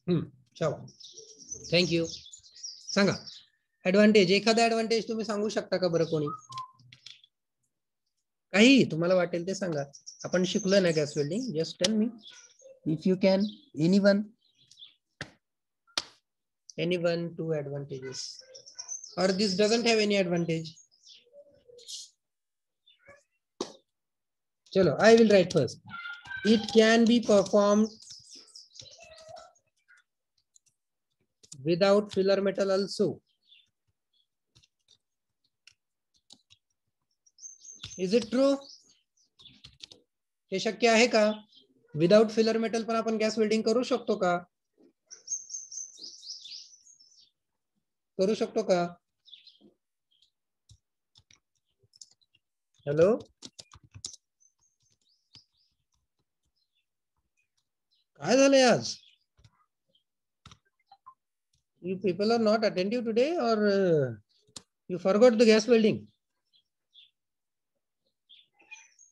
चला, थँक्यू. सांगा ऍडव्हान्टेज, एखादा ऍडव्हान्टेज तुम्ही सांगू शकता का बरं कोणी? काही तुम्हाला वाटेल ते सांगा. आपण शिकलोय ना gas welding. Just tell me if you can. Anyone two advantages or this doesn't have any advantage? Chalo, I will write first. It can be performed without filler metal also. Is it true? हे शक्य आहे का? Without filler metal पण आपण gas welding करू शकतो का? करू शकतो का? हॅलो, काय झालंय आज? You people are not attentive today, or you forgot the gas welding?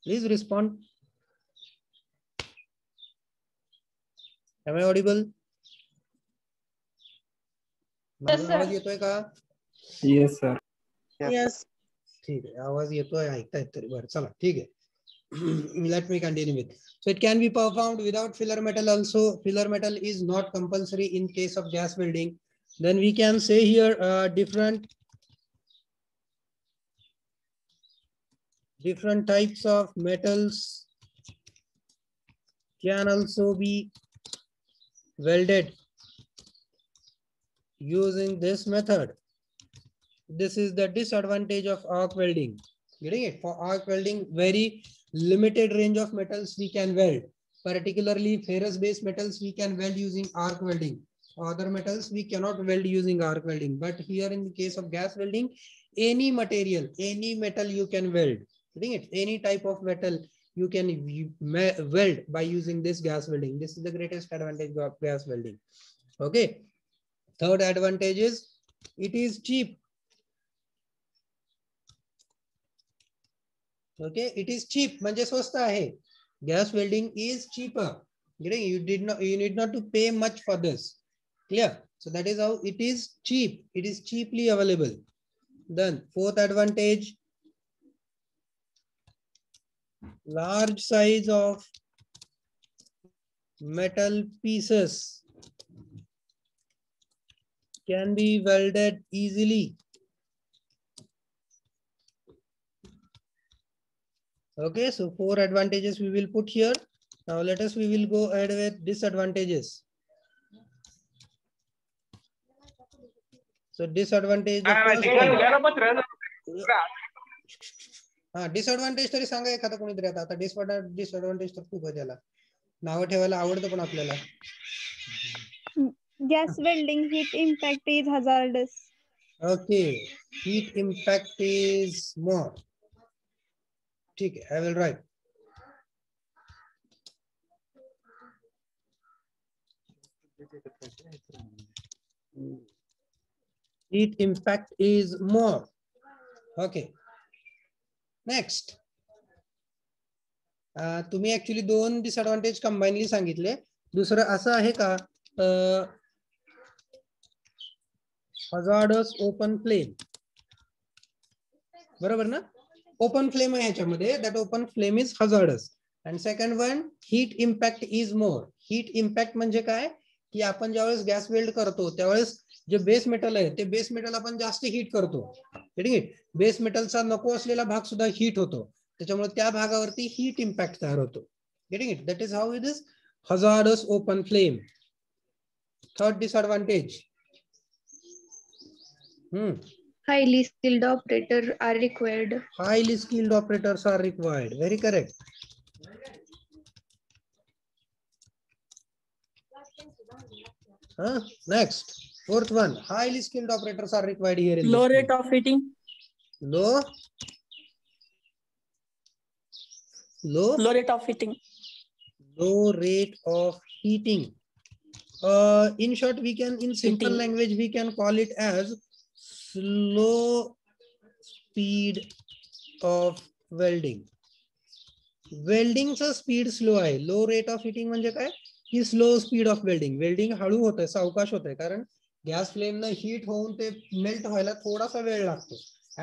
Please respond. Am I audible? Yes, sir. आवाज येतोय का? Yes, sir. Yes. ठीक आहे, आवाज येतोय, ऐकतायत तरी. बरं, चला ठीक आहे. Let me continue with. So it can be performed without filler metal also. Filler metal is not compulsory in case of gas welding. Then we can say here different types of metals can also be welded using this method. This is the disadvantage of arc welding. Getting it? For arc welding, very limited range of metals we can weld. Particularly ferrous based metals we can weld using arc welding. Other metals we cannot weld using arc welding. But here in the case of gas welding, any material, any metal you can weld. Getting it? Any type of metal you can weld by using this gas welding. This is the greatest advantage of gas welding. Okay. Third advantage is it is cheap. Okay, it is cheap. म्हणजे स्वस्त आहे. Gas welding is cheaper. You need not to pay much for this. Clear? So that is how it is cheap. It is cheaply available. Then fourth advantage, large size of metal pieces can be welded easily. Okay, so 4 advantages we will put here. Now we will go ahead with disadvantages. So disadvantage. Disadvantage तरी सांगा एखादा कोणीतरी. आता disadvantage तर खूप आहे, त्याला नाव ठेवायला आवडतं पण आपल्याला. Gas welding heat impact is hazardous. Okay, heat impact is more. ठीक है, I will write. Heat impact is more. Okay. Next. तुम्ही ऍक्च्युली 2 डिसएडव्हान्टेज कंबाइनली सांगितले. दुसरं असं आहे का, hazardous open flame. बरोबर ना? ओपन फ्लेम आहे ह्याच्यामध्ये. That open flame is hazardous. And second one, heat impact is more. Heat impact म्हणजे काय, की आपण ज्यावेळेस गॅस वेल्ड करतो त्यावेळेस जे बेस मेटल आहे ते बेस मेटल आपण जास्त हीट करतो. बेस मेटलचा नको असलेला भाग सुद्धा हीट होतो. त्याच्यामुळे त्या भागावरती हीट इम्पॅक्ट तयार होतो. Getting it? That is how it is hazardous open flame. Third disadvantage. Highly skilled operators are required. Highly skilled operators are required. Very correct. Next, fourth one. Highly skilled operators are required here. Low rate of heating. Low rate of heating. Low rate of heating. In short, we can, in simple language, we can call it as slow speed of welding. वेल्डिंगचा speed slow आहे. Low rate of heating म्हणजे काय, की slow speed of welding. Welding हळू होत आहे, सावकाश होत आहे, कारण गॅस फ्लेम न हीट होऊन ते मेल्ट व्हायला थोडासा वेळ लागतो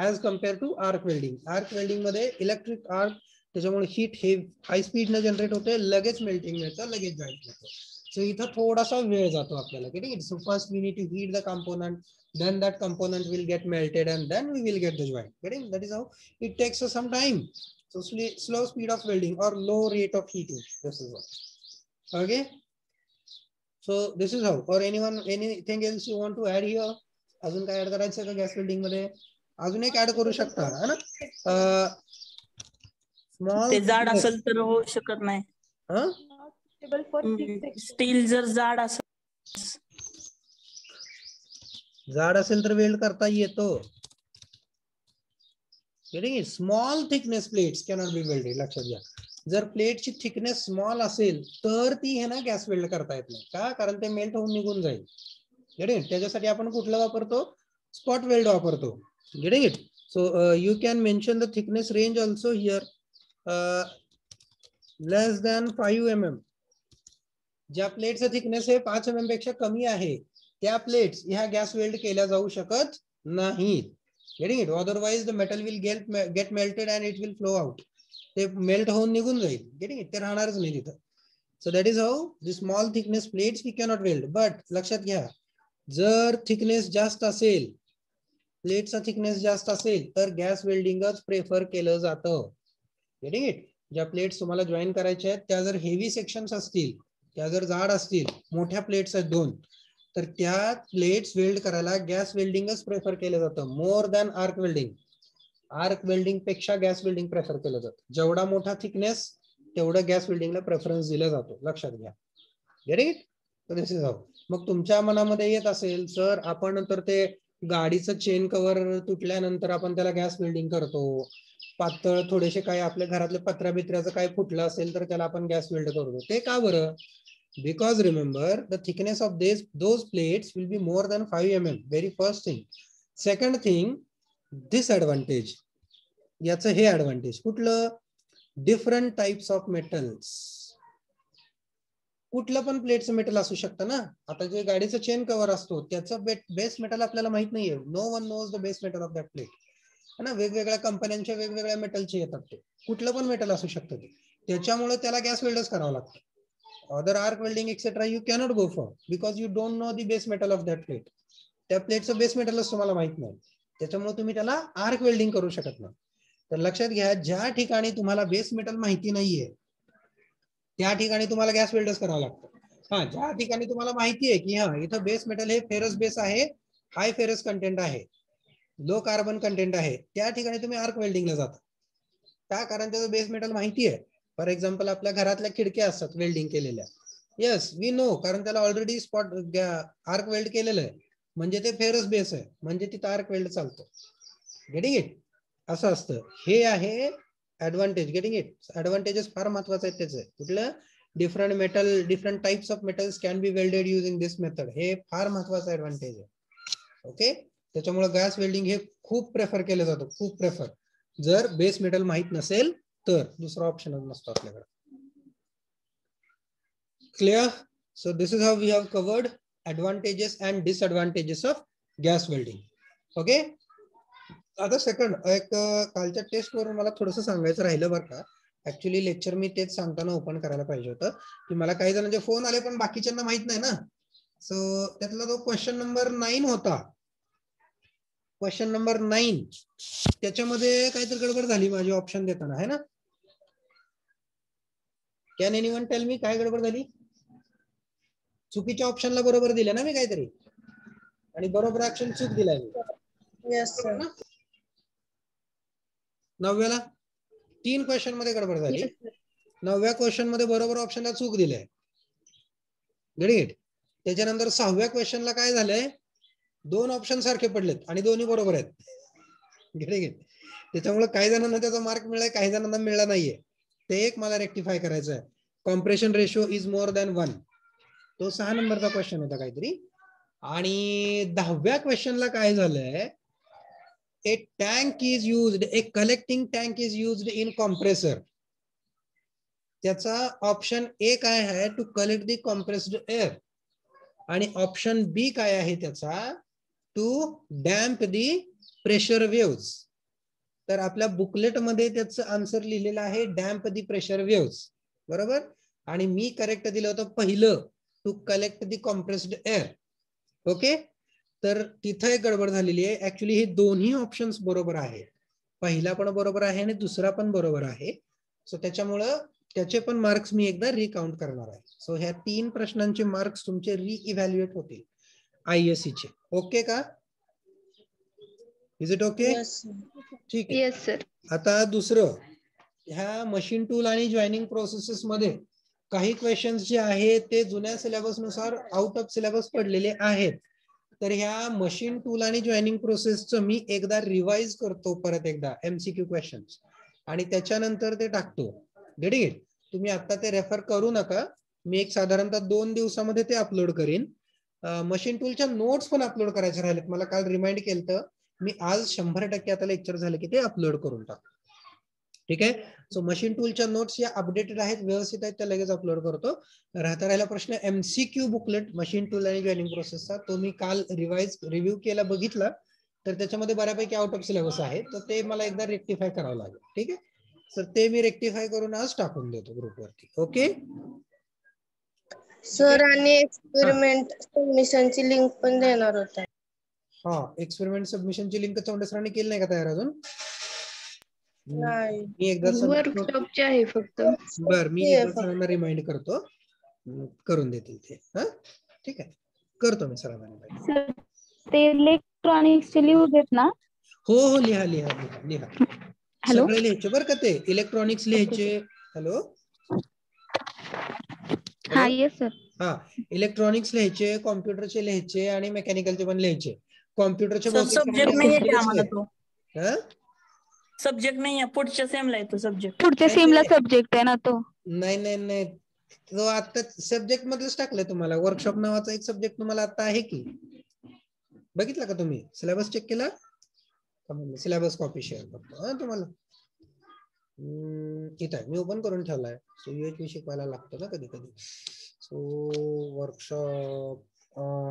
as compare to arc welding. Arc welding मध्ये इलेक्ट्रिक आर्क, त्याच्यामुळे हीट हे हाय स्पीड न जनरेट होते, लगेच मेल्टिंग मिळतं, लगेच जॉईंट मिळतं. सो इथं थोडासा वेळ जातो आपल्याला. So first we need to heat the component, then that component will get melted and then we will get the joint. Getting? That is how it takes us some time. So slow speed of welding or low rate of heating. This is what. Okay. So this is how. Or anything else you want to add here? अजून काय add करायचं का gas welding मध्ये? अजून एक add करू शकता है ना. स्मॉल ते जाड असेल तर होऊ शकत नाही. स्टील जर जाड असेल, जाड असेल तर वेल्ड करता येतो. Small thickness plates cannot be welded. लक्षात घ्या, जर प्लेटची थिकनेस स्मॉल असेल तर ती है ना गॅस वेल्ड करता येत नाही. का? कारण ते मेल्ट होऊन निघून जाईल. त्याच्यासाठी आपण कुठलं वापरतो? स्पॉट वेल्ड वापरतो. Getting it? So you can mention the thickness range also here. Less than 5 mm. ज्या प्लेटचं थिकनेस हे 5 mm पेक्षा कमी आहे त्या प्लेट्स ह्या गॅस वेल्ड केल्या जाऊ शकत नाहीत. Getting it? Otherwise the metal will get melted and it will flow out. ते मेल्ट होऊन निघून जाईल. Getting it? ते राहणारच नाही तिथं. So that is how the small thickness plates we cannot weld. But लक्षात घ्या, जर थिकनेस जास्त असेल, प्लेटचा थिकनेस जास्त असेल तर गॅस वेल्डिंगच प्रेफर केलं जातं. Getting it? ज्या प्लेट्स तुम्हाला जॉईन करायच्या आहेत त्या जर हेवी सेक्शन्स असतील, त्या जर जाड असतील, मोठ्या प्लेट्स आहेत 2, तर त्या प्लेट्स वेल्ड करायला गॅस वेल्डिंगच प्रेफर केलं जातं more than arc welding. Arc welding पेक्षा गॅस वेल्डिंग प्रेफर केलं जातं. जेवढा मोठा थिकनेस तेवढं गॅस वेल्डिंगला प्रेफरन्स दिला जातो. लक्षात घ्या. Getting it? This is how. मग तुमच्या मनामध्ये येत असेल सर आपण तर ते गाडीचं चेन कव्हर तुटल्यानंतर आपण त्याला गॅस वेल्डिंग करतो, पातळ थोडेसे काय आपल्या घरातल्या पत्र्या बित्र्याचं काय फुटलं असेल तर त्याला आपण गॅस वेल्ड करतो. ते का बरं? Because remember the thickness of those plates will be more than 5 mm. Very first thing. Second thing, disadvantage. याचं हे ऍडव्हान्टेज कुठलं? Different types of metals. कुठलं पण प्लेटचं मेटल असू शकतं ना. आता जे गाडीचं चेन कव्हर असतो त्याचं बेस मेटल आपल्याला माहित नाहीये. No one knows the base metal of that plate. है ना, वेगवेगळ्या कंपन्यांच्या वेगवेगळ्या मेटलचे येतात. ते कुठलं पण मेटल असू शकतं ते. त्याच्यामुळे त्याला गॅस वेल्डच करावं लागतं. Other arc welding etc. you cannot go for because you don't know the base metal of that plate. त्या प्लेटचं बेस मेटलच तुम्हाला माहित नाही, त्याच्यामुळे तुम्ही त्याला आर्क वेल्डिंग करू शकत नाही. तर लक्षात घ्या, ज्या ठिकाणी तुम्हाला बेस मेटल माहिती नाहीये त्या ठिकाणी तुम्हाला गॅस वेल्डच करावं लागतं. हा, ज्या ठिकाणी तुम्हाला माहिती आहे की हा इथं बेस मेटल हे फेरस बेस आहे, हाय फेरस कंटेंट आहे, लो कार्बन कंटेंट आहे, त्या ठिकाणी तुम्ही आर्क वेल्डिंगला जाता. का? कारण त्याचं बेस मेटल माहिती आहे. फॉर एक्झाम्पल आपल्या घरातल्या खिडक्या असतात वेल्डिंग केलेल्या. येस वी नो, कारण त्याला ऑलरेडी स्पॉट आर्क वेल्ड केलेलं आहे, म्हणजे ते फेरस बेस आहे, म्हणजे तिथं आर्क वेल्ड चालतो. Getting it? असं असतं. हे आहे ऍडव्हान्टेज. Getting it? ऍडव्हान्टेजेस फार महत्वाचं आहे त्याचं. कुठलं? Different metal, different types of metals can be welded using this method. हे फार महत्वाचं ऍडव्हान्टेज आहे. ओके, त्याच्यामुळे गॅस वेल्डिंग हे खूप प्रेफर केलं जातं, खूप प्रेफर. जर बेस मेटल माहित नसेल तर दुसरा ऑप्शनच नसतो आपल्याकडे. Clear? So this is how we have covered advantages and disadvantages of gas welding. Okay, आता सेकंड एक कालच्या टेस्ट वरून मला थोडंसं सांगायचं राहिलं बरं का. ऍक्च्युली लेक्चर मी तेच सांगताना ओपन करायला पाहिजे होतं की मला काही जणांचे फोन आले पण बाकीच्यांना माहित नाही ना. सो त्यातला जो क्वेश्चन नंबर 9 होता, क्वेश्चन नंबर 9, त्याच्यामध्ये काहीतरी गडबड झाली माझी ऑप्शन देताना, है ना. कॅन एनीवन टेल मी काय गडबड झाली? चुकीच्या ऑप्शनला बरोबर दिलं ना मी काहीतरी, आणि बरोबर ऑप्शन चूक दिलाय मी. Yes sir. 9व्याला 3 क्वेश्चन मध्ये गडबड झाली. 9व्या क्वेश्चन मध्ये बरोबर ऑप्शनला चूक दिलंय. ग्रेट. त्याच्यानंतर 6व्या क्वेश्चनला काय झालंय, 2 ऑप्शन सारखे पडलेत आणि दोन्ही बरोबर आहेत. ग्रेट. त्याच्यामुळे काही जणांना त्याचा मार्क मिळालाय, काही जणांना मिळाला नाहीये. ते एक मला रेक्टिफाय करायचं आहे. Compression ratio is more than 1. तो 6 नंबरचा क्वेश्चन होता काहीतरी. आणि 10व्या क्वेश्चनला काय झालंय, a tank is used, a collecting tank is used in compressor. त्याचा ऑप्शन ए काय आहे, to collect the compressed air, आणि ऑप्शन बी काय आहे त्याचा, to damp the pressure waves. तर आपल्या बुकलेट मध्ये त्याचं आन्सर लिहिलेलं आहे डॅम्प दी प्रेशर वेव्स, बरोबर. आणि मी करेक्ट दिलं होतं पहिलं, to collect the compressed air. Okay, तर तिथं एक गडबड झालेली आहे. ऍक्च्युली हे दोन्ही ऑप्शन्स बरोबर आहे, पहिला पण बरोबर आहे आणि दुसरा पण बरोबर आहे. सो त्याच्यामुळं त्याचे पण मार्क्स मी एकदा रिकाउंट करणार आहे. सो ह्या 3 प्रश्नांचे मार्क्स तुमचे रिइव्हॅल्युएट होतील ISC चे. ओके का? Is it okay? ठीक आहे. Yes sir. आता दुसरं, ह्या मशीन टूल आणि जॉईनिंग प्रोसेसेस मध्ये काही क्वेश्चन्स जे आहेत ते जुन्या सिलेबस नुसार आउट ऑफ सिलेबस पडलेले आहेत. तर ह्या मशीन टूल आणि जॉईनिंग प्रोसेसचं मी एकदा रिवाइज करतो परत एकदा MCQ क्वेश्चन्स, आणि त्याच्यानंतर ते टाकतो. ठीक, तुम्ही आता ते रेफर करू नका. मी एक साधारणतः 2 दिवसामध्ये ते अपलोड करीन. मशीन टूलच्या नोट्स पण अपलोड करायचे राहिलेत, मला काल रिमाइंड केलं. मी आज 100% आता लेक्चर झाले की ते अपलोड करून टाकतो. ठीक आहे. सो मशीन टूलच्या नोट्स या अपडेटेड आहेत, व्यवस्थित आहेत, त्या लगेच अपलोड करतो. राहिला प्रश्न MCQ बुकलेट मशीन टूल आणि जॉईनिंग प्रोसेसचा, तो मी काल रिव्ह्यू केला, बघितला, तर त्याच्यामध्ये बऱ्यापैकी आउट ऑफ सिलेबस आहे, तर ते मला एकदा रेक्टिफाय करावं लागेल. ठीक आहे, तर ते मी रेक्टिफाय करून आज टाकून देतो ग्रुपवरती. ओके सर, आणि एक्सपेरिमेंट सबमिशनची लिंक पण देणार होता. हा, एक्सपेरिमेंट सबमिशनची लिंक चौंडे सरांनी केली नाही का तयार अजून? नाही, मी एकदा वर्कशॉपचे आहे फक्त. बर, मी एकदा सरांना रिमाइंड करतो, करून देतील ते. हा, ठीक आहे, करतो मी सरांना. सर, ते इलेक्ट्रॉनिक्सचे लिहू देत ना? हो हो, लिहा लिहा लिहा लिहा. हॅलो, सगळे लिहायचे बरं का, ते इलेक्ट्रॉनिक्स लिहायचे. हॅलो, हा येस सर. हा, इलेक्ट्रॉनिक्स लिहायचे, कॉम्प्युटरचे लिहायचे आणि मेकॅनिकलचे पण लिहायचे. कॉम्प्युटरचे सर सब्जेक्ट नाही आहे आम्हाला तो. हा, सब्जेक्ट नाही आहे, पुढच्या सेमला येतो सब्जेक्ट. पुढच्या सेमला सब्जेक्ट आहे ना तो. नाही नाही नाही, तो आता सब्जेक्ट मधलंच टाकलंय तुम्हाला. वर्कशॉप नावाचा एक सब्जेक्ट तुम्हाला आता आहे की, बघितला का तुम्ही? सिलेबस चेक केला? सिलेबस कॉपी शेअर करतो हा तुम्हाला. इथं आहे, मी ओपन करून ठेवलाय. सो UHV शिकवायला लागतो ना कधी कधी. सो वर्कशॉप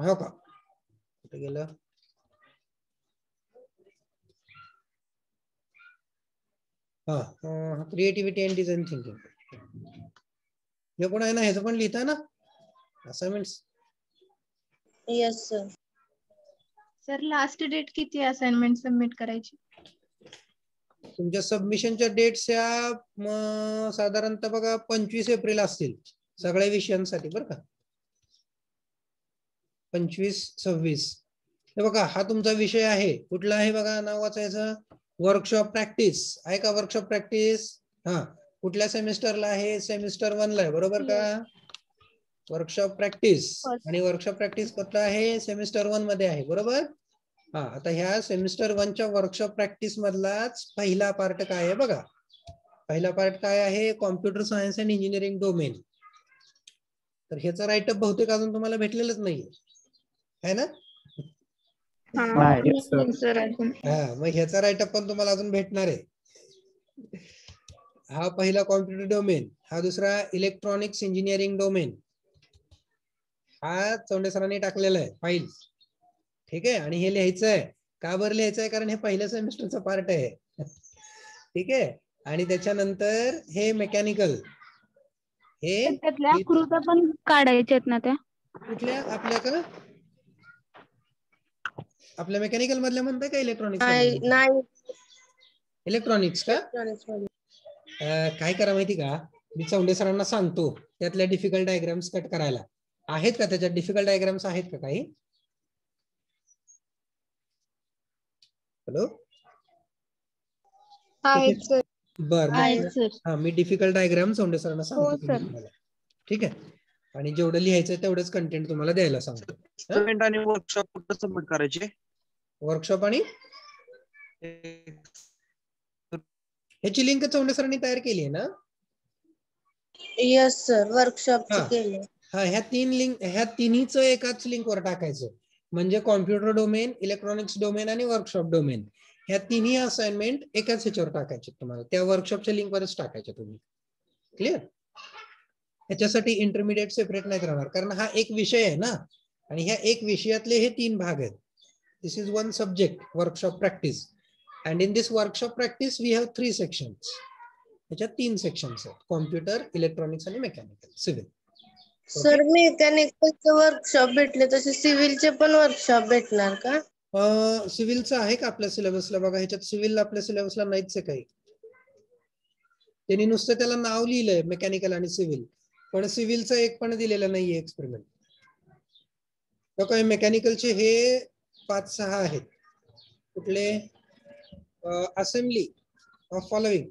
हो का, कुठे गेलं? हा, क्रिएटिव्हिटी अँड डिझाईन थिंकिंग, हे पण आहे ना, ह्याचं पण लिहिता ना assignments? Yes sir. Sir, last date किती असाइनमेंट सबमिट करायची? तुमच्या सबमिशनच्या डेट्स या साधारणतः बघा 25 एप्रिल असतील सगळ्या विषयांसाठी बरं का. 25-26 हे बघा, हा तुमचा विषय आहे. कुठला आहे बघा, नाव वाचायचं, वर्कशॉप प्रॅक्टिस आहे का? वर्कशॉप प्रॅक्टिस, हा, कुठल्या सेमिस्टरला आहे? सेमिस्टर 1 ला आहे, बरोबर का? वर्कशॉप प्रॅक्टिस, आणि वर्कशॉप प्रॅक्टिस कुठला आहे? सेमिस्टर 1 मध्ये आहे, बरोबर. हा, आता ह्या सेमिस्टर 1च्या वर्कशॉप प्रॅक्टिस मधलाच पहिला पार्ट काय आहे बघा. पहिला पार्ट काय आहे? Computer science and engineering domain. तर ह्याचा राईटअप बहुतेक अजून तुम्हाला भेटलेलंच नाहीये, है ना? हा, मग ह्याचा राईटअप पण तुम्हाला अजून भेटणार आहे. हा पहिला कॉम्प्युटर डोमेन, हा दुसरा इलेक्ट्रॉनिक्स इंजिनिअरिंग डोमेन, हा चौंडे सरांनी टाकलेला आहे फाईल. ठीक आहे, आणि हे लिहायचं आहे. का बरं लिहायचं आहे? कारण हे पहिल्या सेमिस्टरचा पार्ट आहे. ठीक आहे, आणि त्याच्यानंतर हे मेकॅनिकल, हे त्यातल्या आकृत्या पण काढायच्यात ना त्या? कुठल्या आपल्याकडं? आपल्या मेकॅनिकल मधल्या म्हणताय का इलेक्ट्रॉनिक्स? नाही, इलेक्ट्रॉनिक्स का? काय करा माहिती का, मी चौंडे सरांना सांगतो त्यातल्या डिफिकल्ट डायग्राम्स कट करायला. आहेत का त्याच्यात डिफिकल्ट डायग्राम्स आहेत का काही? हॅलो, बर, हा, मी डिफिकल्ट डायग्राम चौंडे सरांना सांगतो. ठीक आहे, आणि जेवढं लिहायचं तेवढंच कंटेंट तुम्हाला द्यायला सांगतो. आणि वर्कशॉप कुठं सबमिट करायचे? वर्कशॉप आणि ह्याची लिंक चौंडे सरांनी तयार केली आहे ना? येस सर, वर्कशॉप केले. हा, ह्या 3 लिंक, ह्या तिन्हीचं एकाच लिंकवर टाकायचं, म्हणजे कॉम्प्युटर डोमेन, इलेक्ट्रॉनिक्स डोमेन आणि वर्कशॉप डोमेन, ह्या तिन्ही असाइनमेंट एकाच ह्याच्यावर टाकायचे तुम्हाला. त्या वर्कशॉपच्या लिंकवरच टाकायचे तुम्ही. क्लिअर? ह्याच्यासाठी इंटरमिडिएट सेपरेट नाहीत राहणार, कारण हा एक विषय आहे ना, आणि ह्या एक विषयातले हे 3 भाग आहेत. This is one subject workshop practice, and in this workshop practice we have 3 sections. ह्याच्यात 3 सेक्शन्स आहेत, कॉम्प्युटर, इलेक्ट्रॉनिक्स आणि मेकॅनिकल सिव्हिल. सर मेकॅनिकलचे वर्कशॉप भेटले तसे सिव्हिलचे पण वर्कशॉप भेटणार का? सिव्हिलचं आहे का आपल्या सिलेबसला? बघा ह्याच्यात सिव्हिल आपल्या सिलेबसला नाहीच आहे काही. त्यांनी नुसतं त्याला नाव लिहिलंय मेकॅनिकल आणि सिव्हिल, पण सिव्हिलचं एक पण दिलेलं नाहीये एक्सपेरिमेंट. मेकॅनिकलचे हे 5-6 आहेत. कुठले? असेंब्ली ऑफ फॉलोइंग,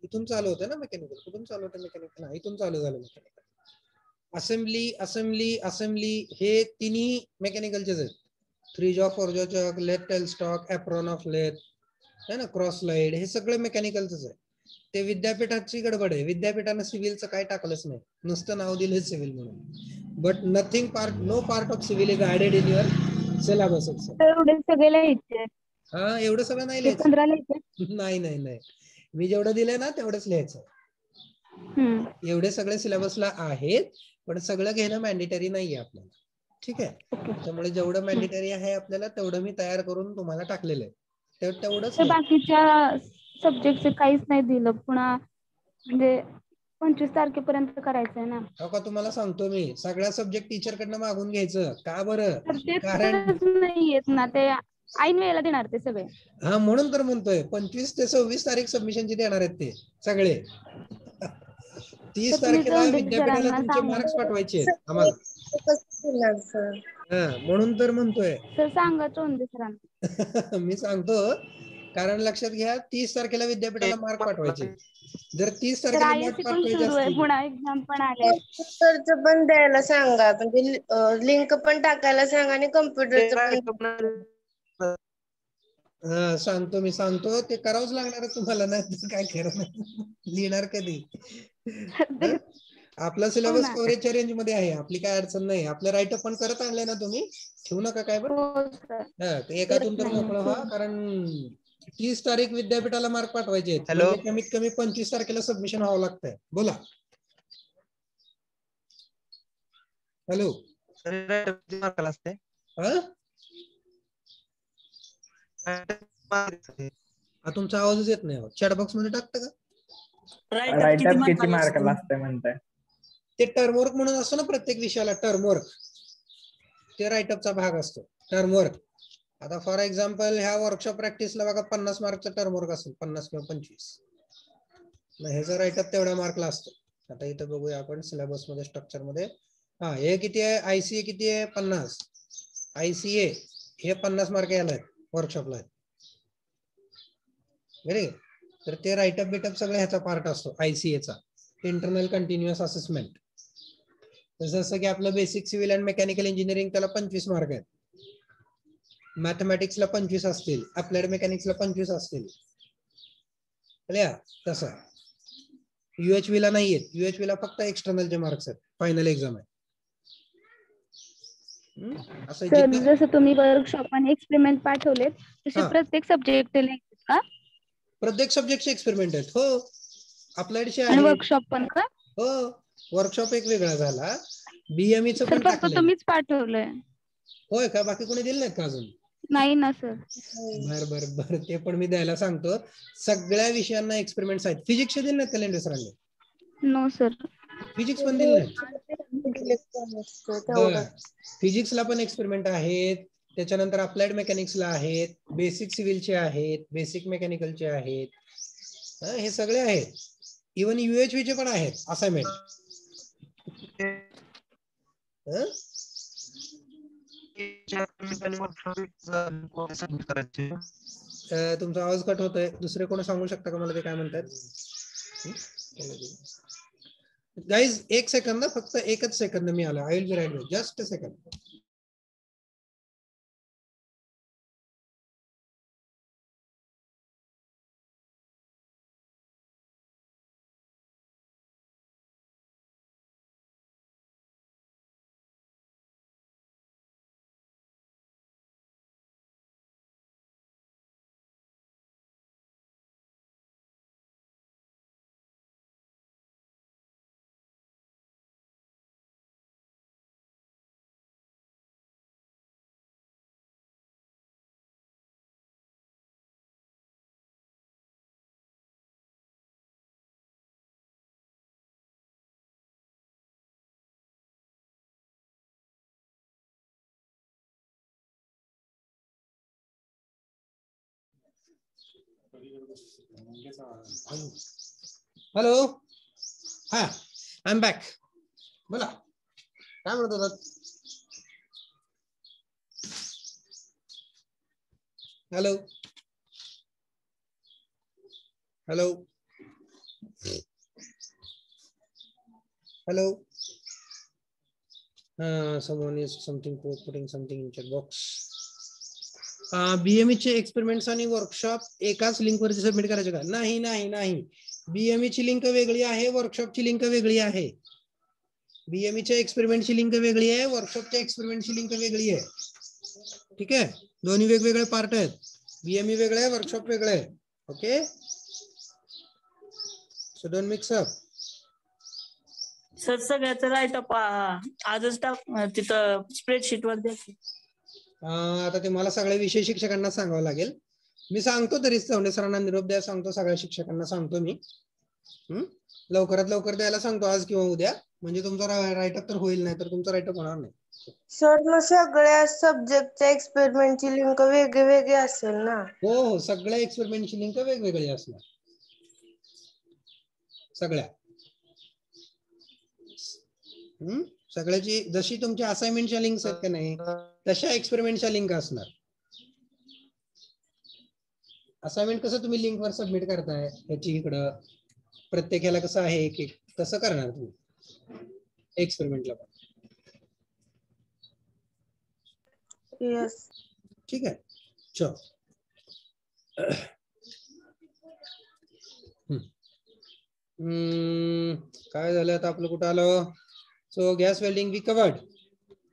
इथून चालू होतं ना मेकॅनिकल. कुठून चालू होतं मेकॅनिकल? इथून चालू झालं मेकॅनिकल. असेंब्ली असेंब्ली असेंब्ली हे तिन्ही मेकॅनिकलचेच आहेत. 3 jaw 4 jaw, lathe tail stock, apron of lathe है ना, क्रॉस लाईड, हे सगळं मेकॅनिकलच आहे. ते विद्यापीठाची गडबड आहे. विद्यापीठानं सिव्हिलचं काय टाकलंच नाही, नुसतं नाव दिलं सिव्हिल म्हणून. But nothing part, no part of civil is added in your syllabus. एवढे सगळे लिहायचे. हा, एवढं सगळं नाही हे लिहायचं. 15 लिहायचे. नाही नाही नाही, मी जेवढं दिलंय ना तेवढंच लिहायचं. एवढे सगळे सिलेबसला आहेत, पण सगळं घेणं मॅन्डेटरी नाहीये आपल्याला. ठीक आहे, त्यामुळे जेवढं मॅन्डेटरी आहे आपल्याला तेवढं मी तयार करून तुम्हाला टाकलेलं आहे, तेवढंच तर बाकीच्या सब्जेक्टचे काहीच नाही दिलं. पुन्हा म्हणजे 25 तारखेपर्यंत करायचंय ना. हो का, तुम्हाला सांगतो मी, सगळ्या सब्जेक्ट टीचर कडनं मागून घ्यायचं. का बरं? तर ते कारण नाही येत ना, ते ऐन वेळेला देणार ते सगळे. हा, म्हणून तर म्हणतोय 25 ते 26 तारीख सबमिशनची देणार आहेत ते सगळे. 30 तुम्ही तारखेला चौधरी विद्यापीठाला सरांना तुमचे सांगा. मार्क्स पाठवायचे आहेत आम्हाला. सर म्हणून तर म्हणतोय. सर सांगा चौधरी सरांना. मी सांगतो, कारण लक्षात घ्या, 30 तारखेला विद्यापीठाला मार्क पाठवायचे. जर 30 तर तारखेला मार्क आयएससी पण पाठवायचे सुरू आहे, असतील, पुन्हा एक्झाम पण आले. कॉम्प्युटरचं पण द्यायला सांगा, म्हणजे लिंक पण टाकायला सांगा आणि कॉम्प्युटरचं पण. सांगतो मी, सांगतो. ते करावंच लागणार आहे तुम्हाला, नाही काय खरं नाही. लिहिणार कधी? आपला हो सिलेबस ना. कव्हरेजच्या रेंज मध्ये आहे, आपली काय अडचण नाही. आपलं राईटअप पण करत आणलंय ना तुम्ही, ठेवू नका काय बरं. हो सर. एकातून तर मोकळं व्हा, कारण 30 तारीख विद्यापीठाला मार्क पाठवायचे आहेत. हॅलो. म्हणजे कमीत कमी 25 तारखेला सबमिशन व्हावं लागतंय. बोला. हॅलो. मार्काला असते. तुमचा आवाजच येत नाही. चॅटबॉक्स मध्ये टाकता का? राईटअप किती मार्काला असते म्हणताय? ते टर्मवर्क म्हणून असतो ना प्रत्येक विषयाला, टर्मवर्क, ते राईटअपचा भाग असतो. टर्मवर्क, आता फॉर एक्झाम्पल ह्या वर्कशॉप प्रॅक्टिसला बघा 50 मार्कचा टर्मवर्क असेल, 50 किंवा 25. ह्याचा राईटअप तेवढ्या मार्कला असतो. आता इथं बघूया आपण सिलेबस मध्ये, स्ट्रक्चर मध्ये. हे किती आहे? आयसीए किती आहे? 50. आयसीए हे 50 मार्क यायला आहेत वर्कशॉपला. बरे, तर ते राईटअप बिटअप सगळं ह्याचा पार्ट असतो आयसीएचा, इंटरनल कंटिन्युअस असेसमेंट. जसं की आपलं basic civil and mechanical engineering, त्याला 25 मार्क आहेत. मॅथमॅटिक्सला 25 असतील, अप्लाइड मेकॅनिक्सला 25 असतील. तसं युएचव्ही ला नाही आहेत. युएचव्ही ला फक्त एक्सटर्नलचे मार्क्स आहेत, फायनल एक्झाम आहे. सर जसं तुम्ही वर्कशॉप आणि एक्सपेरिमेंट पाठवले, तसे प्रत्येक सब्जेक्ट का? प्रत्येक सब्जेक्टचे एक्सपेरिमेंट आहेत. हो, अप्लाइडचे आणि आहेत. वर्कशॉप पण का? हो, वर्कशॉप एक वेगळा झाला. बीएमईचं सर पण फक्त टाकलंय. तुम्हीच पाठवलंय. होय का? बाकी कोणी दिलं नाहीत का अजून? नाही ना सर. बर बर बर, ते पण मी द्यायला सांगतो. सगळ्या विषयांना एक्सपेरिमेंट आहेत. फिजिक्सचे दिले नाहीत कॅलेंडर सरांनी? No sir. फिजिक्स पण दिले नाहीत? फिजिक्सला पण एक्सपेरिमेंट आहेत. त्याच्यानंतर अप्लाइड मेकॅनिक्सला आहेत, बेसिक सिव्हिलचे आहेत, बेसिक मेकॅनिकलचे आहेत. हे सगळे आहेत. इव्हन युएचव्ही चे पण आहेत असाइनमेंट. तुमचा आवाज कट होतोय. दुसरे कोण सांगू शकता का मला ते काय म्हणतात? गाईज, एक सेकंद, फक्त एकच सेकंद मी आलो. I will be right, just a second. Hello, हा आय एम बॅक. बोला काय म्हणत होतात? Hello hello hello. Someone is putting something in chat box. BME चे एक्सपेरिमेंट्स आणि वर्कशॉप एकाच लिंक वरती सबमिट करायचे का? नाही नाही नाही. BME ची लिंक वेगळी आहे, वर्कशॉपची लिंक वेगळी आहे. BME च्या एक्सपेरिमेंटची लिंक वेगळी आहे, वर्कशॉपच्या एक्सपेरिमेंटची लिंक वेगळी आहे. ठीक आहे, दोन्ही वेगवेगळे पार्ट आहेत. BME वेगळे आहे, वर्कशॉप वेगळे आहे. Okay, so don't mix up. Sir सगळ्याचं राईटअप आजच टाक तिथं स्प्रेडशीट वर द्या. आता ते मला सगळ्या विषय शिक्षकांना सांगावं लागेल. मी सांगतो तरी चौंडे सरांना निरोप द्या सांगतो, सगळ्या शिक्षकांना सांगतो मी. लवकरात लवकर द्यायला सांगतो आज किंवा उद्या, म्हणजे तुमचा राईटअप तर होईल, नाही तर तुमचा राईटअप होणार नाही. सर मग सगळ्या सब्जेक्टच्या एक्सपेरिमेंटची लिंक वेगळी वेगळी असेल ना? हो हो, सगळ्या एक्सपेरिमेंटची लिंक वेगवेगळी असणार, सगळ्या. सगळ्याची जशी तुमच्या असाइनमेंटच्या लिंक्स आहेत का नाही, तशा एक्सपेरिमेंटच्या लिंक असणार. असाइनमेंट कसं तुम्ही लिंक वर सबमिट करताय, त्याची इकडं प्रत्येक ह्याला कसं आहे एक एक, तसं करणार तुम्ही एक्सपेरिमेंटला पण. यस. ठीक आहे, चल. काय झालं आता आपलं, कुठं आलं? So gas welding we covered,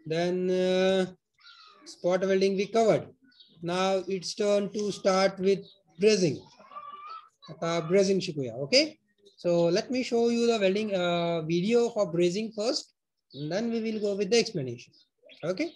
then spot welding we covered. Now it's turn to start with brazing. आता brazing शिकूया. Okay, so let me show you the welding video for brazing first, and then we will go with the explanation. Okay.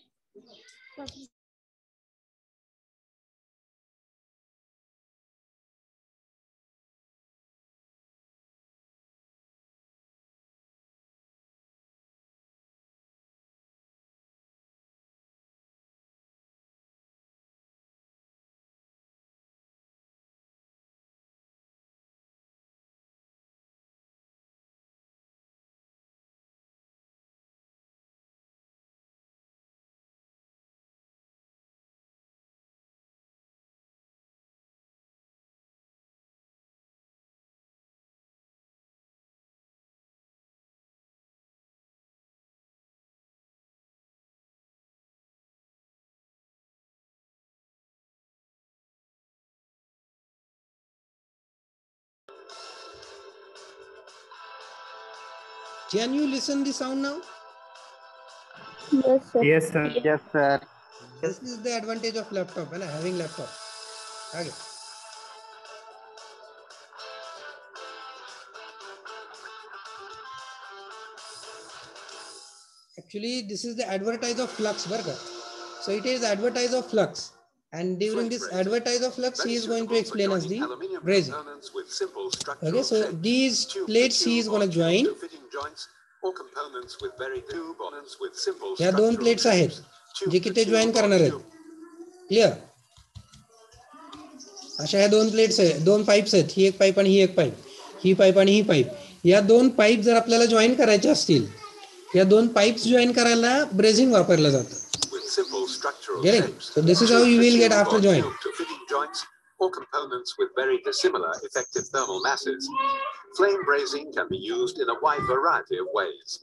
Can you listen the sound now? Yes, sir. Yes, sir. Yes, sir. This is the advantage of laptop, है ना, having laptop. आगे. Actually, this is the advertise of flux, burger. So it is advertise of flux, and during this advertise of flux, he is going to explain us the brazing. Okay, so these plates he is going to join. या दोन plates आहेत जे की ते join करणार आहेत. Clear? अशा ह्या दोन प्लेट्स आहेत, दोन पाईप्स आहेत, ही एक पाईप आणि ही एक पाईप, ही पाईप आणि ही पाईप. या दोन पाईप जर आपल्याला जॉईन करायचे असतील, या दोन पाईप्स जॉईन करायला ब्रेझिंग वापरलं जातं. So this is how you will get after join. Or components with very dissimilar effective thermal masses. Flame brazing can be used in a wide variety of ways.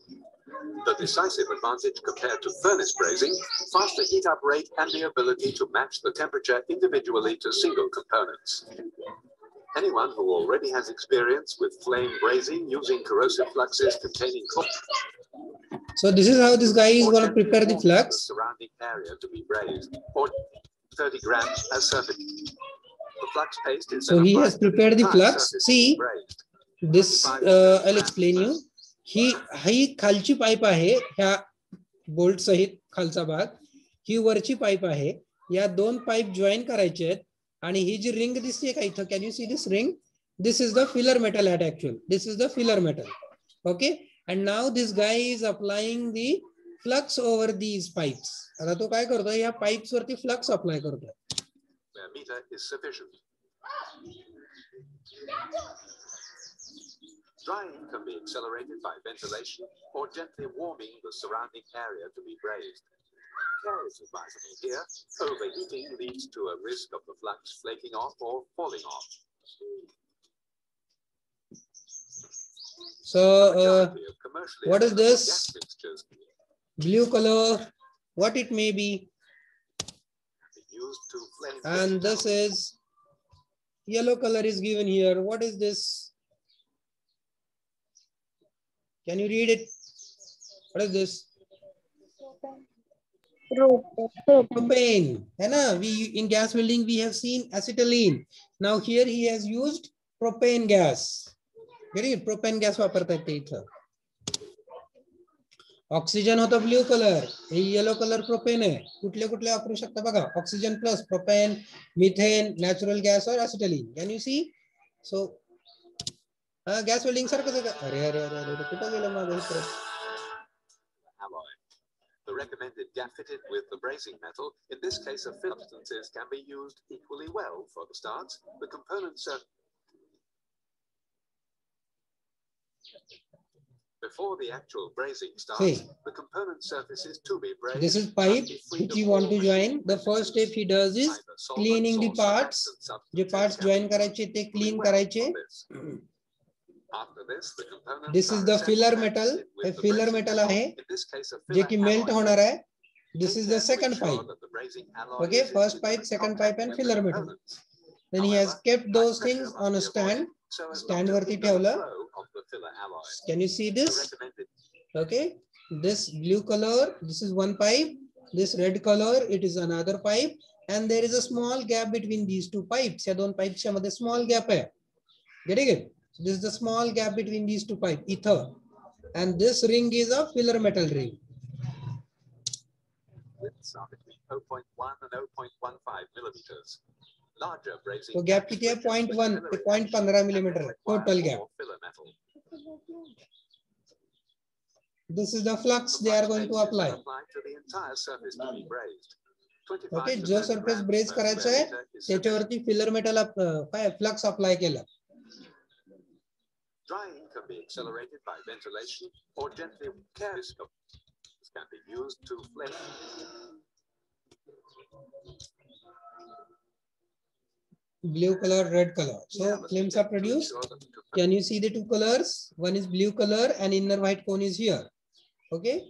The decisive advantage compared to furnace brazing, faster heat up rate and the ability to match the temperature individually to single components. Anyone who already has experience with flame brazing using corrosive fluxes containing So this is how this guy is going to prepare the flux. Surrounding area to be brazed, or 30 grams as surface. The flux paste is so he has prepared the flux. See this, I'll explain you. ही खालची pipe आहे, ह्या bolt सहित खालचा भाग, ही वरची pipe आहे. या दोन पाईप जॉईन करायचे आहेत आणि ही जी रिंग दिसते का इथं, can you see this ring? This is the filler metal at actual. This is the filler metal. Okay, and now this guy is applying the flux over these pipes. आता तो काय करतोय, या पाईप्स वरती flux apply करतोय. Where meter is sufficient. Drying can be accelerated by ventilation or gently warming the surrounding area to be brazed. Care is advisable here. Overheating leads to a risk of the flux flaking off or falling off. So, Majority of commercially what is available this? gas mixtures Blue color, what it may be, can be used to flame and this is yellow color is given here. What is this? Can you read it? What is this? Propane. है ना? We in gas welding we have seen acetylene. Now here he has used propane gas. Getting it? Propane gas वापरतात ते इथं. Oxygen होता blue colour, हे yellow colour propane आहे. कुठले कुठले वापरू शकता बघा. Oxygen plus propane, methane, natural gas और acetylene. Can you see? So gas welding सारखंच आहे का? अरे अरे अरे अरे कुठं गेलं माझं इकडे? alloy. The recommended gap fitted with the brazing metal, in this case of filler substances, can be used equally well for the starts. The components are before the actual brazing starts, See. the component surface is to be brazed. This is pipe which you want to join. The first step he does is cleaning the parts. जे parts join करायचे ते clean करायचे. After this, the components This is the filler metal. हे filler metal आहे जे की melt होणार आहे. This is the second pipe. Okay, first pipe, second pipe and filler metal. Then he has kept those things on a stand. Stand वरती ठेवलं. Can you see this? Okay, this blue color, this is one pipe. This red color, it is another pipe. And there is a small gap between these two pipes. या दोन pipes च्या मध्ये small gap आहे. Getting it? So this is the small gap between these two pipes, ether. And this ring is a filler metal ring. Widths are between 0.1 and 0.15 millimeters. Larger brazing. So gap किती आहे? 0.1 ते 0.15 millimeter total gap. This is the flux they are going to apply. Okay, जो surface braze करायचा आहे त्याच्यावरती filler metal काय flux apply केला. Drying can be accelerated by ventilation or gently careless. This can be used to flame. Blue color, red color. So flames are produced. Can you see the two colors? One is blue color and inner white cone is here. Okay.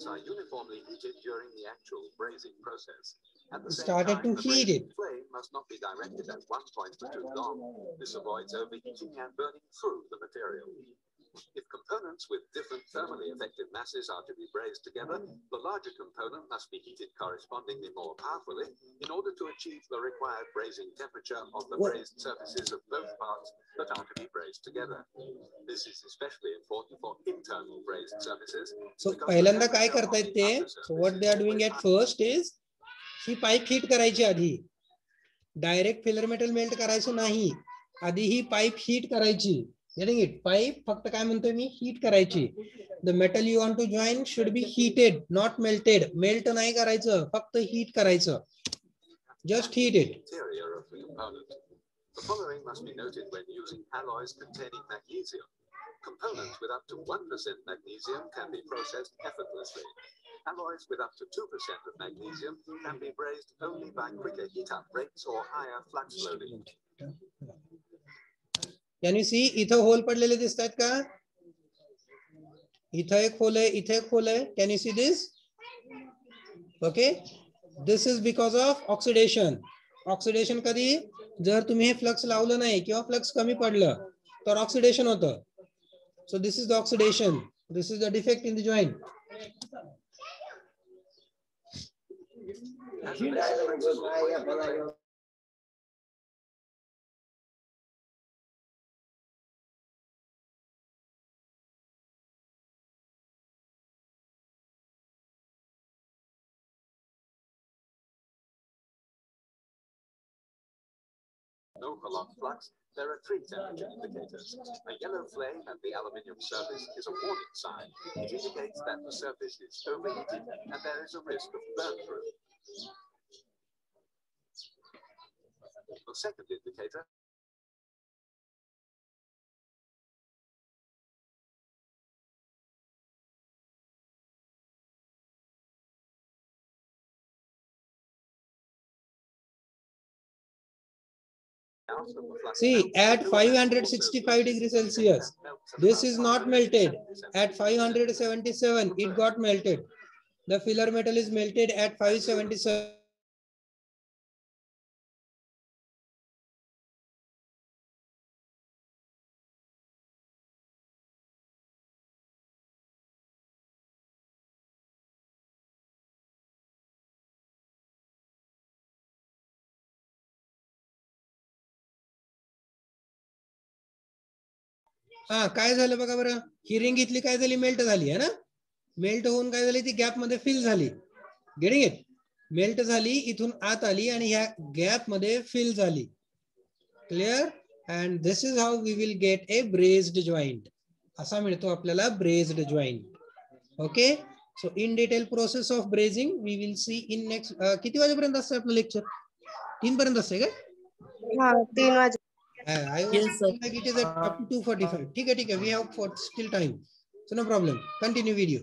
Are uniformly heated during the actual brazing process. At the Started to heat it. Flame must not be directed at one point for too long. This avoids overheating and burning through the material. If components with different thermally effective masses are to be brazed together, the larger component must be heated correspondingly more powerfully in order to achieve the required brazing temperature of the brazed surfaces of both parts that are to be brazed together. This is especially important for internal brazed surfaces. So पहिल्यांदा काय करतायत ते? So what they are doing at first is he pipe heat करायची आधी. Direct filler metal melt करायचं नाही. आधी ही pipe heat करायची. Getting it? Pipe फक्त काय म्हणतोय मी? Heat करायची. The metal you want to join should be heated, not melted. Melt नाही करायचं, फक्त heat करायचं. Just heat it. Interior of the component. The following must be noted when using alloys containing magnesium. Components with up to 1% magnesium can be processed effortlessly. Alloys with up to 2% of magnesium can be brazed only by quicker heat-up rates or higher flux loading. Can you see? इथं hole पडलेले दिसतात का? इथं एक hole आहे, इथे एक hole आहे. Can you see this? Okay. This is because of oxidation. Oxidation कधी? जर तुम्ही हे फ्लक्स लावलं नाही किंवा फ्लक्स कमी पडलं तर ऑक्सिडेशन होतं. So this is the oxidation. This is the defect in the joint. No prolonged flux, there are three temperature indicators. A yellow flame at the aluminium surface is a warning sign. It indicates that the surface is overheated and there is a risk of burn through. The second indicator See, at 565 degrees Celsius, this is not melted. At 577, it got melted. The filler metal is melted at 577. हा काय झालं बघा बरं, ही ring इथली काय झाली, melt झाली आहे ना. मेल्ट होऊन काय झाली, ती गॅप मध्ये फिल झाली. Getting it? मेल्ट झाली, इथून आत आली आणि ह्या गॅप मध्ये फिल झाली. Clear? And this is how we will get a brazed joint. असा मिळतो आपल्याला brazed joint. Okay, so in detail process of brazing we will see in next. किती वाजेपर्यंत असतं आपलं लेक्चर? 3 पर्यंत असते का? हा 3 वाजे. I was Yes, sir. like it is at up to 2:45. ठीक है, we have for still time, so no problem. Continue video.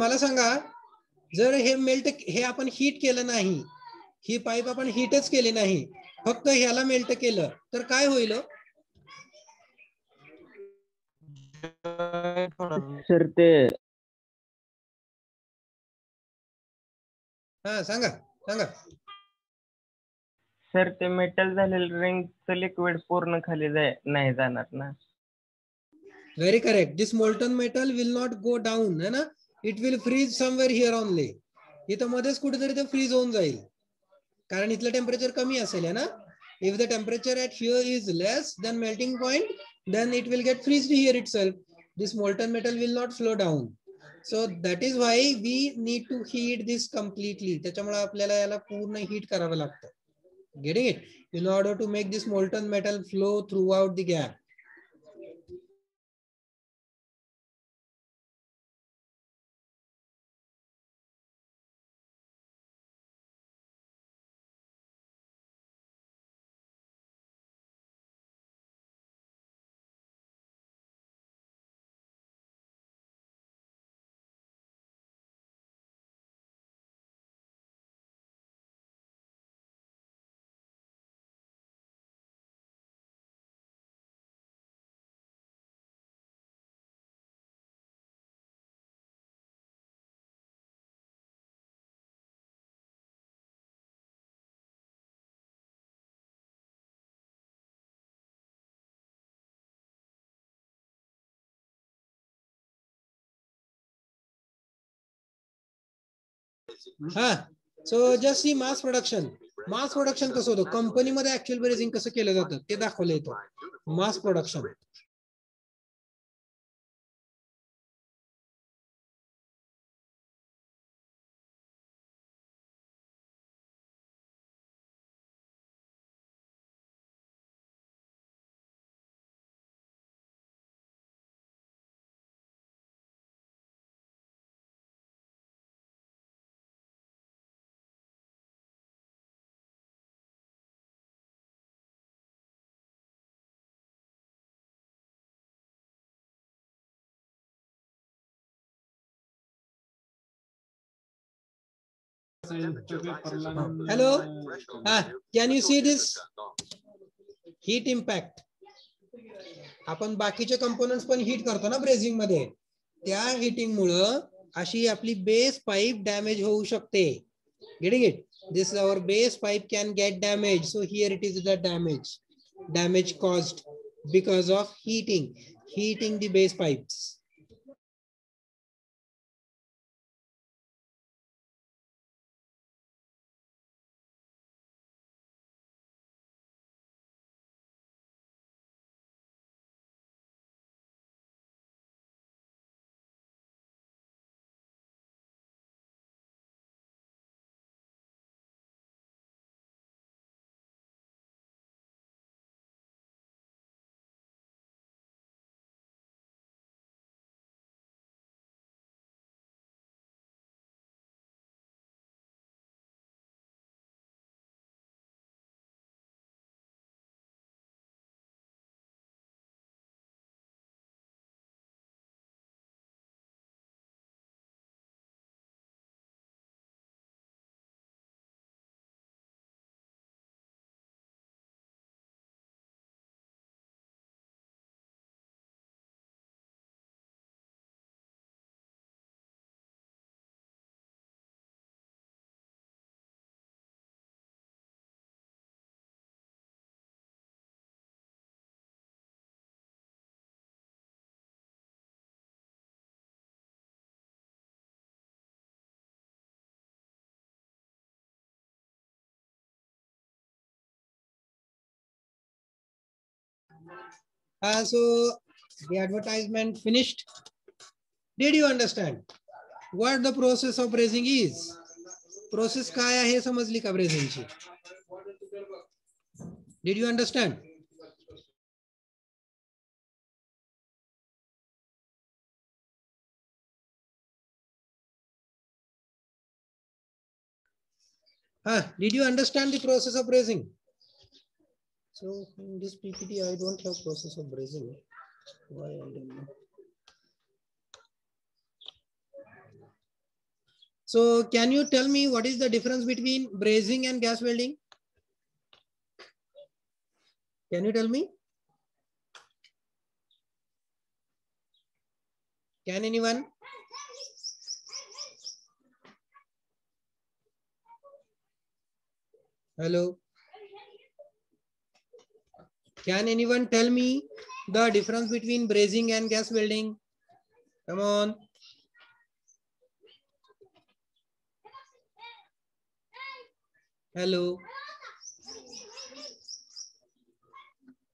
मला सांगा, जर हे मेल्ट, हे आपण हीट केलं नाही, ही पाईप आपण हीटच केली नाही, फक्त ह्याला मेल्ट केलं, तर काय होईल? सर ते हा सांगा सांगा. सर ते मेटल झालेलं रिंगचं लिक्विड पूर्ण खाली नाही जाणार ना. Very correct. This molten metal will not go down, है ना. It will freeze somewhere here only. इथं मध्येच कुठेतरी ते फ्रीज होऊन जाईल, कारण इथलं टेम्परेचर कमी असेल, है ना. If the temperature at here is less than melting point, then it will get freezed here itself. This molten metal will not flow down. So that is why we need to heat this completely. त्याच्यामुळे आपल्याला याला पूर्ण heat करावं लागतं. Getting it? In order to make this molten metal flow throughout the gap. हा, so just see mass production. Mass production कसं होतं, कंपनीमध्ये ऍक्च्युअल ब्रेजिंग कसं केलं जातं ते दाखवलं येतं. Mass production. Hello, can you see this heat impact? आपण बाकीचे कंपोनेंट्स पण हीट करतो ना ब्रेजिंग मध्ये, त्या हीटिंग मुळे अशी आपली बेस पाईप डॅमेज होऊ शकते. Getting it? This our base pipe can get damage. So here it is the damage caused because of heating the base pipes. So the advertisement finished. Did you understand what the process of brazing is? Process काय आहे समजली का brazing ची? Did you understand? Did you understand the process of brazing? So in this PPT, I don't have process of brazing. Why I don't know. So can you tell me what is the difference between brazing and gas welding? Can you tell me? Can anyone? Hello. Can anyone tell me the difference between brazing and gas welding? Come on. Hello.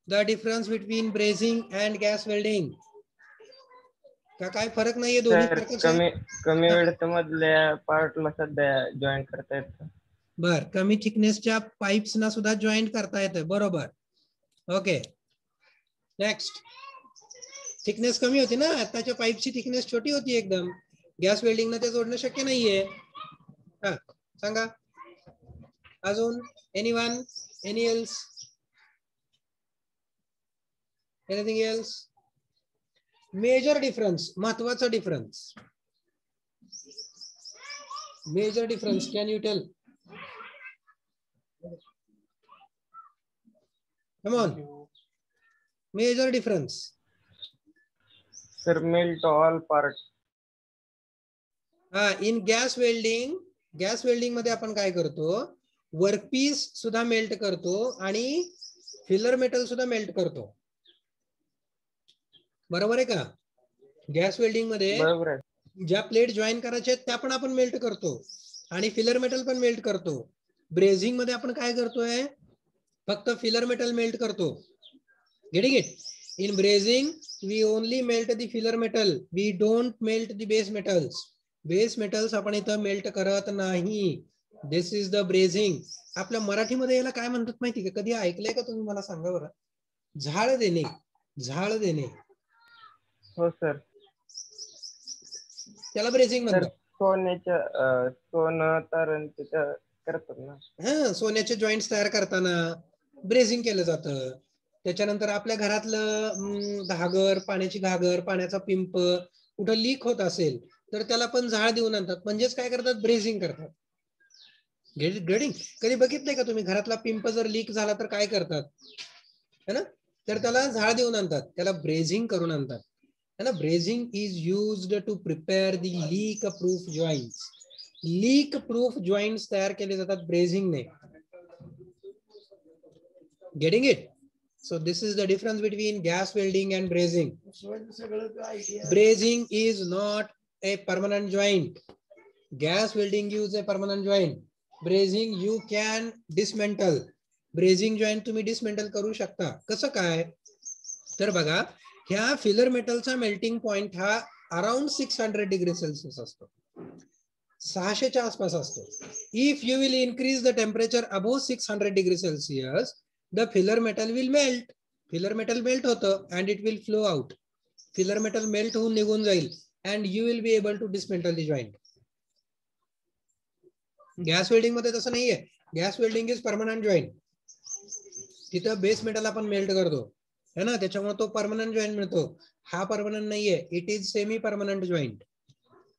The difference between brazing and gas welding. का काय फरक नाहीये दोन्ही फरकच आहे? कमी वेळेत मधल्या पार्टला सध्या जॉईन करता येतं. बर, कमी थिकनेसच्या पाइप्स ना सुद्धा जॉईंट करता येतं. बरोबर. ओके. नेक्स्ट. थिकनेस कमी होती ना, आताच्या पाइपची थिकनेस छोटी होती एकदम. गॅस वेल्डिंग ना ते जोडणं शक्य नाहीये. सांगा. अजून anyone? Any else? Anything else? Major difference, महत्वाचा difference. Major difference, can you tell? Come on. Major difference. Sir, melt all parts. In gas welding मध्ये आपण काय करतो? वर्कपीस सुद्धा मेल्ट करतो आणि फिलर मेटल सुद्धा मेल्ट करतो. बरोबर आहे का? गॅस वेल्डिंग मध्ये ज्या प्लेट जॉईन करायच्या आहेत त्या पण आपण मेल्ट करतो आणि फिलर मेटल पण मेल्ट करतो. ब्रेझिंग मध्ये आपण काय करतोय? फक्त फिलर मेटल मेल्ट करतो. Getting it? In brazing, we only melt the filler metal. We don't melt the base metals. Base metals आपण इथं मेल्ट करत नाही. This is the brazing. आपल्या मराठीमध्ये याला काय म्हणतात माहिती का? कधी ऐकलंय का तुम्ही? मला सांगा बरं. झाळ देणे. झाळ देणे. हो सर. त्याला ब्रेझिंग म्हणतात. सोनं तारण तिथं करतात ना. सोन्याचे जॉईंट्स तयार करताना ब्रेझिंग केलं जातं. त्याच्यानंतर आपल्या घरातलं घागर, पाण्याची घागर, पाण्याचा पिंप कुठं लीक होत असेल तर त्याला पण झाळ देऊन आणतात. म्हणजेच काय करतात? ब्रेझिंग करतात. ग्रेडिंग. कधी बघितलंय का तुम्ही? घरातला पिंप जर लीक झाला तर काय करतात? है ना? तर त्याला झाळ देऊन आणतात. त्याला ब्रेझिंग करून आणतात. है ना? Brazing is used to prepare the leak proof joints. Leak proof joints तयार केले जातात ब्रेझिंगने. Getting it? So this is the difference between gas welding and brazing. Brazing is not a permanent joint. Gas welding gives a permanent joint. Brazing you can dismantle. Brazing joint तुम्ही dismantle करू शकता. कसं काय? तर बघा, ह्या filler मेटलचा melting point हा अराउंड 600 डिग्री सेल्सिअस असतो. 600च्या आसपास असतो. If you will increase the temperature above 600 degree Celsius, the filler metal will melt. Filler metal melt होतं and it will flow out. Filler metal melt होऊन निघून जाईल and you will be able to dismantle the joint. Gas welding मध्ये तसं नाहीये. Gas welding is permanent joint. तिथं base metal आपण melt करतो है ना, त्याच्यामुळे तो परमनंट जॉईंट मिळतो. हा परमनंट नाहीये. It is semi permanent joint.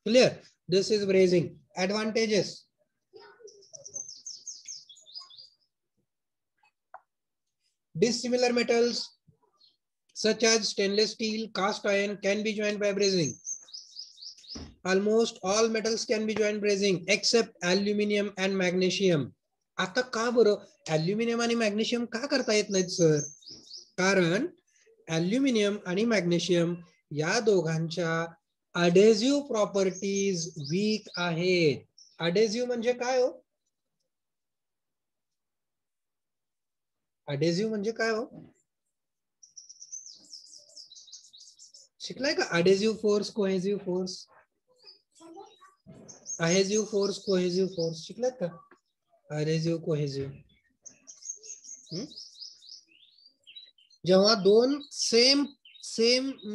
Clear? This is brazing. Advantages. Dissimilar metals such as stainless steel, cast iron can be joined by brazing. Almost all metals can be joined brazing except aluminum and magnesium. आता का बरं aluminium आणि magnesium का करता येत नाहीत sir? कारण aluminium आणि मॅग्नेशियम या दोघांच्या अडेसिव्ह प्रॉपर्टीज वीक आहेत. अडेसिव्ह म्हणजे काय हो? अडेसिव्ह म्हणजे काय हो? शिकलाय का? Adhesive force, cohesive force, adhesive force, cohesive force शिकलात का? Adhesive, cohesive. जेव्हा दोन सेम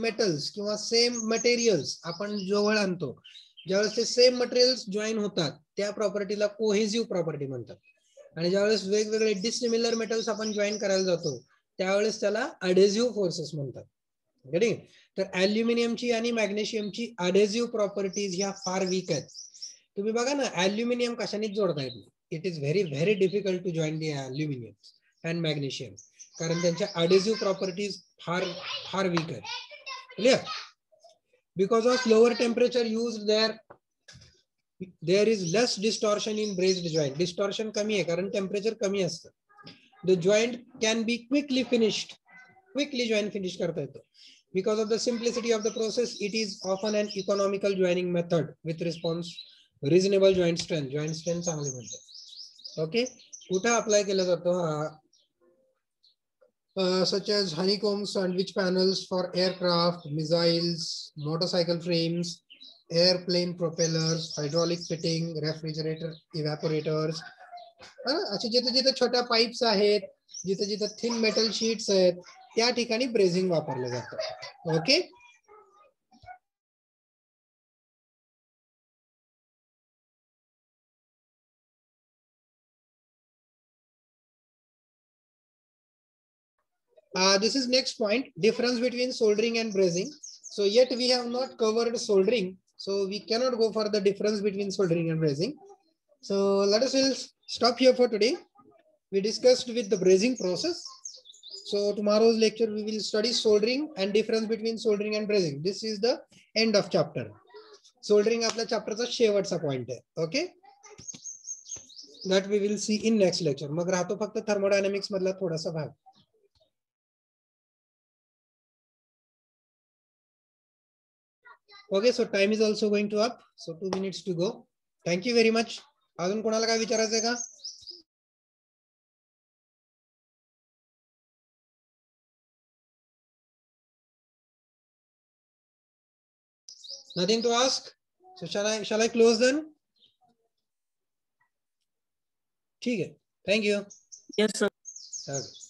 मेटल्स किंवा सेम मटेरियल्स आपण जवळ आणतो, ज्यावेळेस ते सेम मटेरियल्स जॉईन होतात त्या प्रॉपर्टीला कोहेसिव्ह प्रॉपर्टी म्हणतात. आणि ज्यावेळेस वेगवेगळे डिसिमिलर मेटल्स आपण जॉईन करायला जातो त्यावेळेस त्याला अडेसिव्ह फोर्सेस म्हणतात. तर ऍल्युमिनियमची आणि मॅग्नेशियमची अडेसिव्ह प्रॉपर्टीज ह्या फार वीक आहेत. तुम्ही बघा ना, ऍल्युमिनियम कशानेच जोडता येत नाही. It is very very difficult to join the aluminium and magnesium, कारण त्यांच्या अडेसिव्ह प्रॉपर्टीज फार फार वीक आहेत. Clear? Because of lower temperature use there is less distortion in brazed joint. Distortion कमी आहे कारण टेम्परेचर कमी असतं. The joint can be quickly finished, quickly join finish करता येतो. Because of the simplicity of the process, it is often an economical joining method with response reasonable joint strength. Joint strength चांगली म्हणते. Okay, कुठे apply केला जातो हा? Such as honeycomb sandwich panels for aircraft, missiles, motorcycle frames, airplane propellers, hydraulic fitting, refrigerator evaporators. असे जिथे जिथे छोट्या पाईप्स आहेत, जिथे जिथे थिन मेटल शीट्स आहेत, त्या ठिकाणी ब्रेझिंग वापरलं जातं. Okay, this is next point, difference between soldering and brazing. So yet we have not covered soldering, so we cannot go for the difference between soldering and brazing. So let us will stop here for today. We discussed with the brazing process. So tomorrow's lecture we will study soldering and difference between soldering and brazing. This is the end of chapter. Soldering आपल्या चॅप्टरचा शेवटचा point आहे. Okay, that we will see in next lecture. मग राहतो फक्त thermodynamics मधला थोडासा भाग. Okay, so time is also going to up. So 2 minutes to go. Thank you very much. अजून कोणाला काय विचारायचं आहे का? Nothing to ask. So shall I close then? ठीक है. Thank you. Yes, sir. Okay.